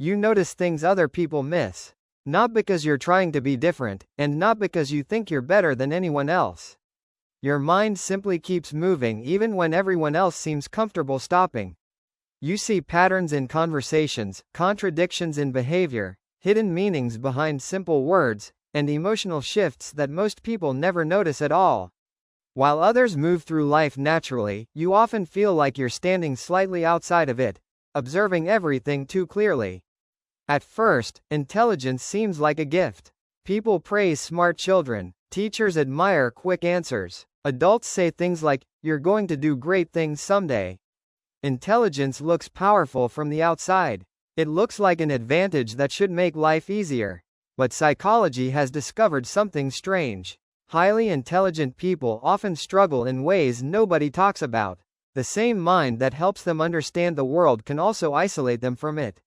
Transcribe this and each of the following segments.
You notice things other people miss. Not because you're trying to be different, and not because you think you're better than anyone else. Your mind simply keeps moving even when everyone else seems comfortable stopping. You see patterns in conversations, contradictions in behavior, hidden meanings behind simple words, and emotional shifts that most people never notice at all. While others move through life naturally, you often feel like you're standing slightly outside of it, observing everything too clearly. At first, intelligence seems like a gift. People praise smart children, teachers admire quick answers, adults say things like, "You're going to do great things someday." Intelligence looks powerful from the outside. It looks like an advantage that should make life easier. But psychology has discovered something strange. Highly intelligent people often struggle in ways nobody talks about. The same mind that helps them understand the world can also isolate them from it.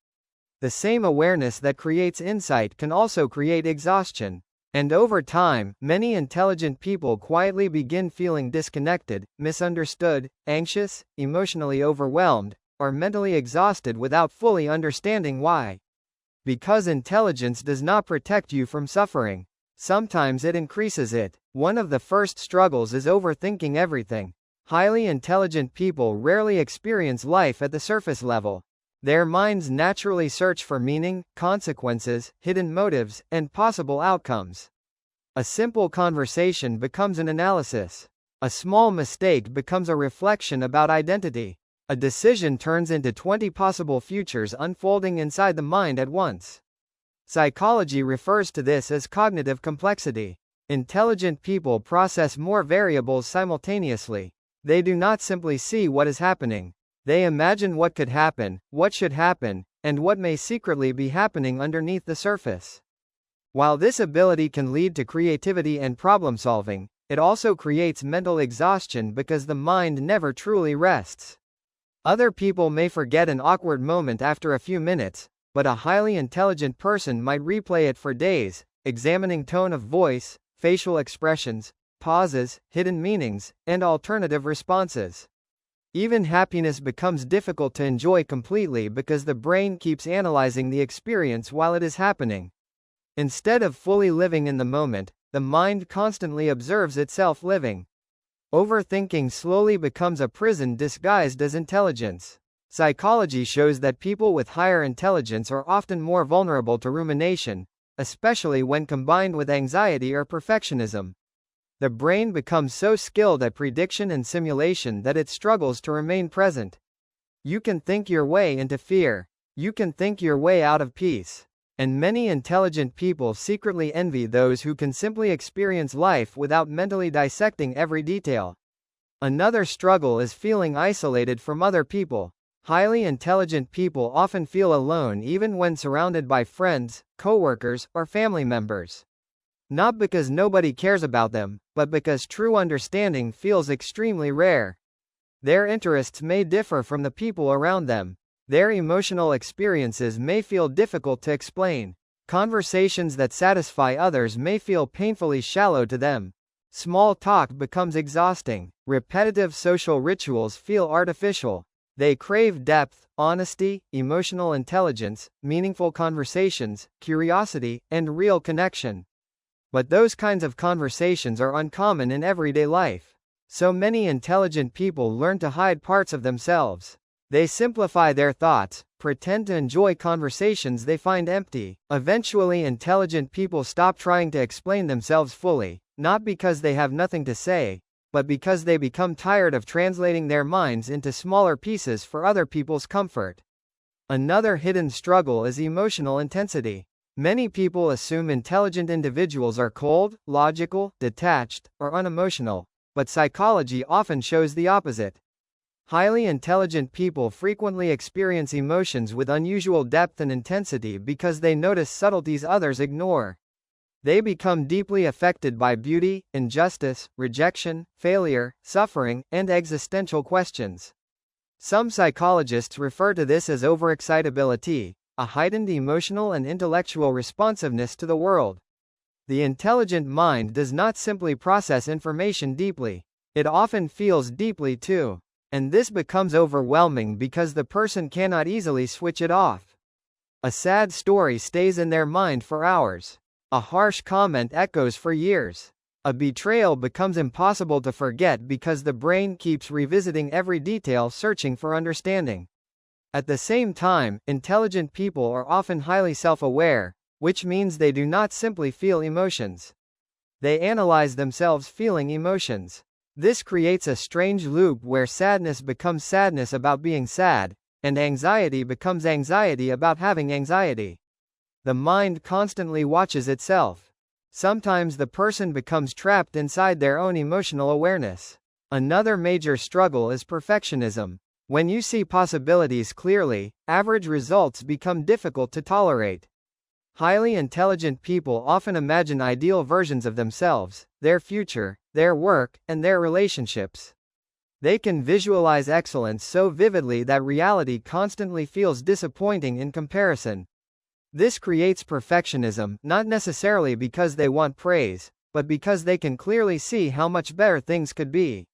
The same awareness that creates insight can also create exhaustion. And over time, many intelligent people quietly begin feeling disconnected, misunderstood, anxious, emotionally overwhelmed, or mentally exhausted without fully understanding why. Because intelligence does not protect you from suffering. Sometimes it increases it. One of the first struggles is overthinking everything. Highly intelligent people rarely experience life at the surface level. Their minds naturally search for meaning, consequences, hidden motives, and possible outcomes. A simple conversation becomes an analysis. A small mistake becomes a reflection about identity. A decision turns into 20 possible futures unfolding inside the mind at once. Psychology refers to this as cognitive complexity. Intelligent people process more variables simultaneously. They do not simply see what is happening. They imagine what could happen, what should happen, and what may secretly be happening underneath the surface. While this ability can lead to creativity and problem solving, it also creates mental exhaustion because the mind never truly rests. Other people may forget an awkward moment after a few minutes, but a highly intelligent person might replay it for days, examining tone of voice, facial expressions, pauses, hidden meanings, and alternative responses. Even happiness becomes difficult to enjoy completely because the brain keeps analyzing the experience while it is happening. Instead of fully living in the moment, the mind constantly observes itself living. Overthinking slowly becomes a prison disguised as intelligence. Psychology shows that people with higher intelligence are often more vulnerable to rumination, especially when combined with anxiety or perfectionism. The brain becomes so skilled at prediction and simulation that it struggles to remain present. You can think your way into fear. You can think your way out of peace. And many intelligent people secretly envy those who can simply experience life without mentally dissecting every detail. Another struggle is feeling isolated from other people. Highly intelligent people often feel alone even when surrounded by friends, coworkers, or family members. Not because nobody cares about them, but because true understanding feels extremely rare. Their interests may differ from the people around them. Their emotional experiences may feel difficult to explain. Conversations that satisfy others may feel painfully shallow to them. Small talk becomes exhausting. Repetitive social rituals feel artificial. They crave depth, honesty, emotional intelligence, meaningful conversations, curiosity, and real connection. But those kinds of conversations are uncommon in everyday life. So many intelligent people learn to hide parts of themselves. They simplify their thoughts, pretend to enjoy conversations they find empty. Eventually, intelligent people stop trying to explain themselves fully, not because they have nothing to say, but because they become tired of translating their minds into smaller pieces for other people's comfort. Another hidden struggle is emotional intensity. Many people assume intelligent individuals are cold, logical, detached, or unemotional, but psychology often shows the opposite. Highly intelligent people frequently experience emotions with unusual depth and intensity because they notice subtleties others ignore. They become deeply affected by beauty, injustice, rejection, failure, suffering, and existential questions. Some psychologists refer to this as overexcitability, a heightened emotional and intellectual responsiveness to the world. The intelligent mind does not simply process information deeply. It often feels deeply too. And this becomes overwhelming because the person cannot easily switch it off. A sad story stays in their mind for hours. A harsh comment echoes for years. A betrayal becomes impossible to forget because the brain keeps revisiting every detail, searching for understanding. At the same time, intelligent people are often highly self-aware, which means they do not simply feel emotions. They analyze themselves feeling emotions. This creates a strange loop where sadness becomes sadness about being sad, and anxiety becomes anxiety about having anxiety. The mind constantly watches itself. Sometimes the person becomes trapped inside their own emotional awareness. Another major struggle is perfectionism. When you see possibilities clearly, average results become difficult to tolerate. Highly intelligent people often imagine ideal versions of themselves, their future, their work, and their relationships. They can visualize excellence so vividly that reality constantly feels disappointing in comparison. This creates perfectionism, not necessarily because they want praise, but because they can clearly see how much better things could be.